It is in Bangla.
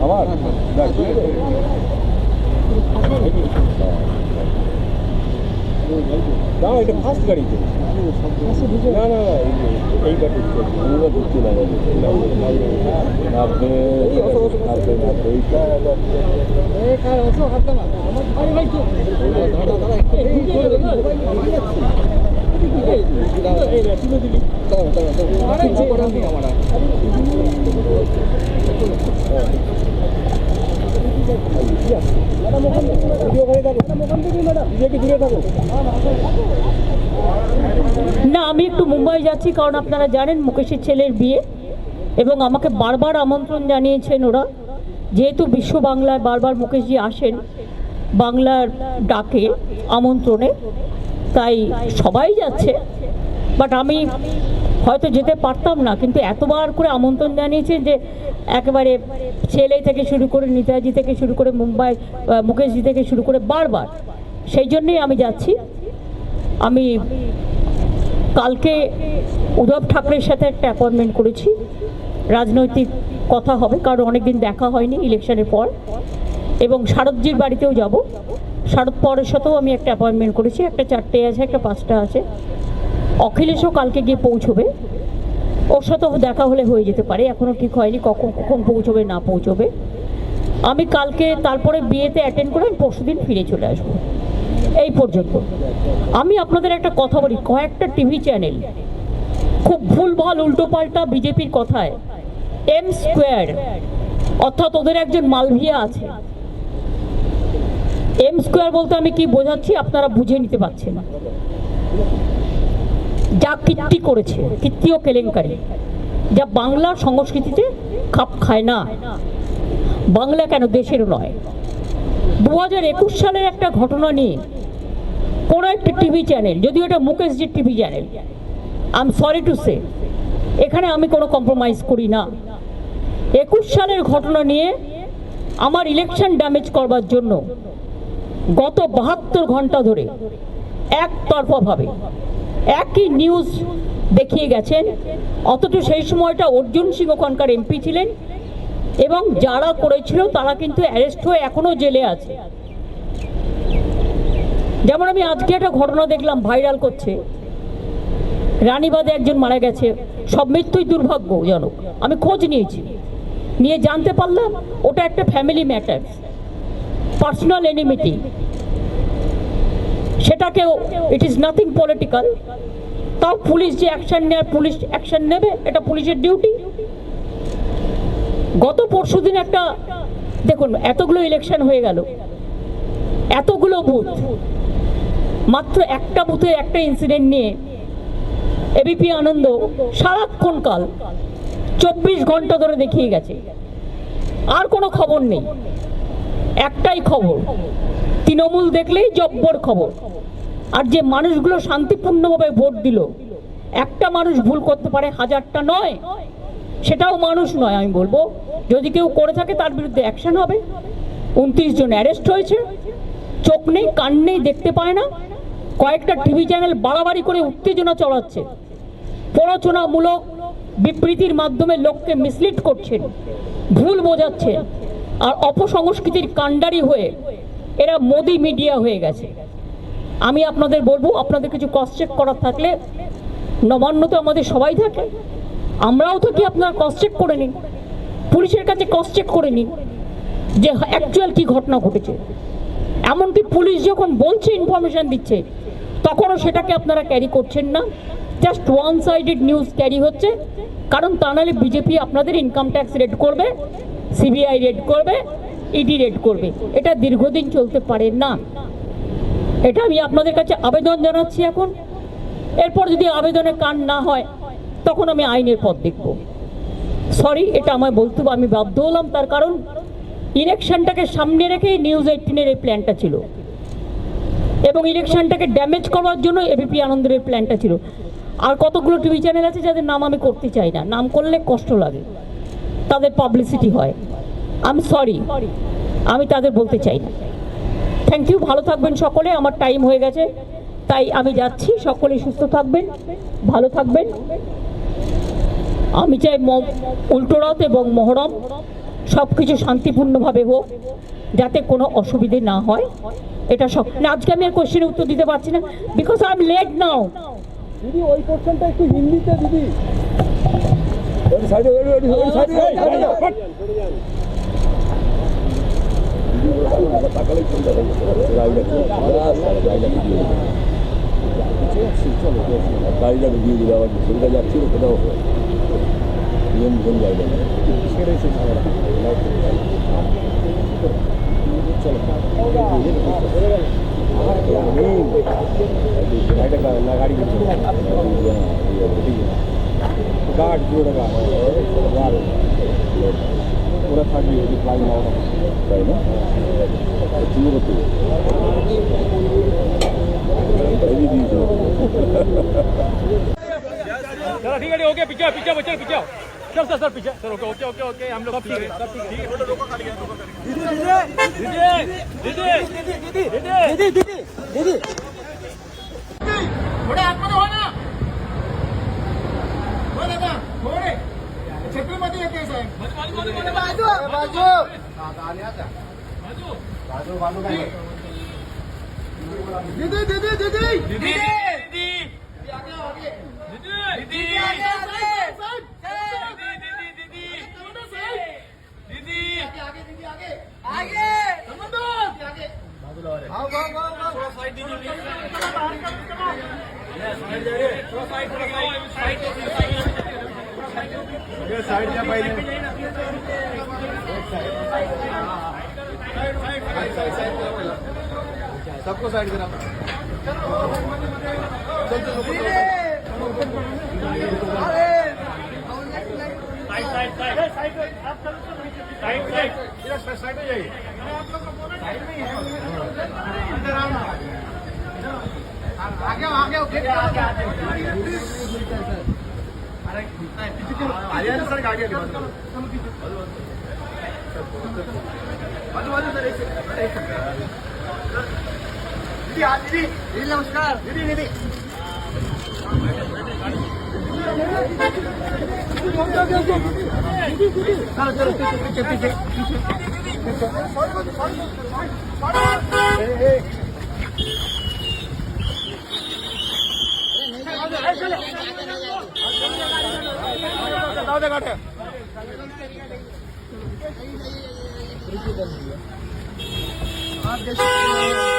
আমার না, এটা ফার্স্ট গাড়িতে। না না না, এইবার ঢুকতে লাগে না, আমি একটু মুম্বাই যাচ্ছি, কারণ আপনারা জানেন মুকেশের ছেলের বিয়ে, এবং আমাকে বারবার আমন্ত্রণ জানিয়েছেন ওরা, যেহেতু বিশ্ব বাংলায় বারবার মুকেশজি আসেন বাংলার ডাকে আমন্ত্রণে, তাই সবাই যাচ্ছে। বাট আমি হয়তো যেতে পারতাম না, কিন্তু এতবার করে আমন্ত্রণ জানিয়েছেন যে একেবারে ছেলে থেকে শুরু করে নেতাজি থেকে শুরু করে মুম্বাই মুকেশজি থেকে শুরু করে বারবার, সেই জন্যেই আমি যাচ্ছি। আমি কালকে উদ্ধব ঠাকরের সাথে একটা অ্যাপয়েন্টমেন্ট করেছি, রাজনৈতিক কথা হবে, কারণ অনেকদিন দেখা হয়নি ইলেকশনের পর, এবং শারদজির বাড়িতেও যাব। শারদ পরের সাথেও আমি একটা অ্যাপয়েন্টমেন্ট করেছি, একটা 4টে আছে, একটা 5টা আছে। অখিলেশও কালকে গিয়ে পৌঁছবে, ওর সাথেও দেখা হলে হয়ে যেতে পারে, এখনও ঠিক হয়নি কখন কখন পৌঁছবে না পৌঁছবে। আমি কালকে তারপরে বিয়েতে অ্যাটেন্ড করে আমি পরশুদিন ফিরে চলে আসবো। এই পর্যন্ত আমি আপনাদের একটা কথা বলি, কয়েকটা টিভি চ্যানেল খুব ভুলভাল উল্টোপাল্টা বিজেপির কথায় এম স্কোয়ার, অর্থাৎ ওদের একজন মালভিয়া আছে। এম স্কোয়ার বলতে আমি কি বোঝাচ্ছি আপনারা বুঝে নিতে পারছেন। যা কীর্তি করেছে, কীর্তি ও কেলেঙ্কারি, যা বাংলার সংস্কৃতিতে খাপ খায় না, বাংলা কেন দেশেরও নয়। 2021 সালের একটা ঘটনা নিয়ে কোনো একটা টিভি চ্যানেল, যদিও এটা মুকেশজির TV channel, I am sorry to say, এখানে আমি কোনো কম্প্রোমাইজ করি না। 21 সালের ঘটনা নিয়ে আমার ইলেকশন ড্যামেজ করবার জন্য গত 72 ঘন্টা ধরে একতরফাভাবে একই নিউজ দেখিয়ে গেছেন, অথচ সেই সময়টা অর্জুন সিং ওখানকার এমপি ছিলেন, এবং যারা করেছিল তারা কিন্তু অ্যারেস্ট হয়ে এখনো জেলে আছে। যেমন আমি আজকে একটা ঘটনা দেখলাম ভাইরাল করছে, রানীবাদে একজন মারা গেছে, সব মৃত্যুই দুর্ভাগ্যজনক। আমি খোঁজ নিয়েছি, নিয়ে জানতে পারলাম ওটা একটা ফ্যামিলি ম্যাটার, পার্সোনাল এনিমিটি, সেটাকেও ইট ইজ নাথিং পলিটিক্যাল। তাও পুলিশ যে অ্যাকশন নেয়, পুলিশ অ্যাকশন নেবে, এটা পুলিশের ডিউটি। গত পরশুদিন একটা দেখুন, এতগুলো ইলেকশন হয়ে গেল, এতগুলো বুথ, মাত্র একটা বুথে একটা ইনসিডেন্ট নিয়ে এবিপি আনন্দ সারাক্ষণ কাল 24 ঘন্টা ধরে দেখিয়ে গেছে, আর কোনো খবর নেই। একটাই খবর, তৃণমূল দেখলেই জব্বর খবর। আর যে মানুষগুলো শান্তিপূর্ণভাবে ভোট দিল, একটা মানুষ ভুল করতে পারে, হাজারটা নয়, সেটাও মানুষ নয়। আমি বলবো যদি কেউ করে থাকে তার বিরুদ্ধে অ্যাকশন হবে। 29 জন অ্যারেস্ট হয়েছে, চোখ নেই কান নেই, দেখতে পায় না। কয়েকটা টিভি চ্যানেল বাড়াবাড়ি করে উত্তেজনা চড়াচ্ছে, প্ররোচনামূলক বিবৃতির মাধ্যমে লোককে মিসলিড করছেন, ভুল বোঝাচ্ছেন, আর অপসংস্কৃতির কাণ্ডারি হয়ে এরা মোদি মিডিয়া হয়ে গেছে। আমি আপনাদের বলবো, আপনাদের কিছু ক্রস চেক করার থাকলে, নবান্ন তো আমাদের সবাই থাকে, আমরাও থাকি, আপনারা ক্রস চেক করে নিন, পুলিশের কাছে ক্রস চেক করে নিন যে অ্যাকচুয়াল কি ঘটনা ঘটেছে। এমনকি পুলিশ যখন বলছে, ইনফরমেশন দিচ্ছে, তখনও সেটাকে আপনারা ক্যারি করছেন না, just one sided news carry হচ্ছে। কারণ তা নাহলে বিজেপি আপনাদের ইনকাম ট্যাক্স রেড করবে, সিবিআই রেড করবে, ইডি রেড করবে, এটা দীর্ঘদিন চলতে পারে না। এটা আমি আপনাদের কাছে আবেদন জানাচ্ছি এখন। এরপর যদি আবেদনে কান না হয়, তখন আমি আইনের পথ দেখব। সরি, এটা আমায় বলতে আমি বাধ্য হলাম, তার কারণ ইলেকশনটাকে সামনে রেখেই নিউজ 18-এর এই প্ল্যানটা ছিল, এবং ইলেকশনটাকে ড্যামেজ করার জন্য এবিপি আনন্দের প্ল্যানটা ছিল। আর কতগুলো টিভি চ্যানেল আছে যাদের নাম আমি করতে চাই না, নাম করলে কষ্ট লাগে, তাদের পাবলিসিটি হয়। আমি সরি, আমি তাদের বলতে চাই না। থ্যাংক ইউ, ভালো থাকবেন সকলে, আমার টাইম হয়ে গেছে তাই আমি যাচ্ছি। সকলে সুস্থ থাকবেন, ভালো থাকবেন। আমি চাই উল্টোরথ এবং মহরম সব কিছু শান্তিপূর্ণভাবে হোক, যাতে কোনো অসুবিধে না হয়, এটা সব না। আজকে আমি আর কোশ্চেনের উত্তর দিতে পারছি না, বিকজ আই এম লেট নাও। দিদি ওই কোশ্চেনটা একটু হিন্দিতে দিদি। গাড়িটা ঢুকিয়ে দিলে আবার ছবিটা যাচ্ছিল কোথাও জায়গা ছেড়েছে গাড়ি গার্ড পুরো গার্ড ওরা থাকবে যদি ফ্লাই না তাই না পুরো তো चलो ठीक है ओके पीछे पीछे बच्चे पीछे सर सर सर पीछे sir okay okay okay okay हम लोग ठीक है सब ठीक है फोटो रोको खड़ी है दीदी थोड़े आतमध्ये हो ना हो ना थोडे छत्रीमध्ये येते साहेब बाजू बाजू बाजू बाजू काय दीदी दीदी दीदी दीदी दीदी आगे आगे दीदी आगे आगे दीदी दीदी आगे दीदी आगे आगे समझो आगे बाजूला आओ आओ आओ थोड़ा साइड दीजिए साइड जा रे थोड़ा साइड ये साइड जा पहले साइड सबको साइड करा चल चल साइड में जाइए आगे आगे आगे सर गाड़ी आगे बाजू बाजू सर एक दीदी दीदी नमस्कार दीदी दीदी चलो चलो पीछे पीछे आप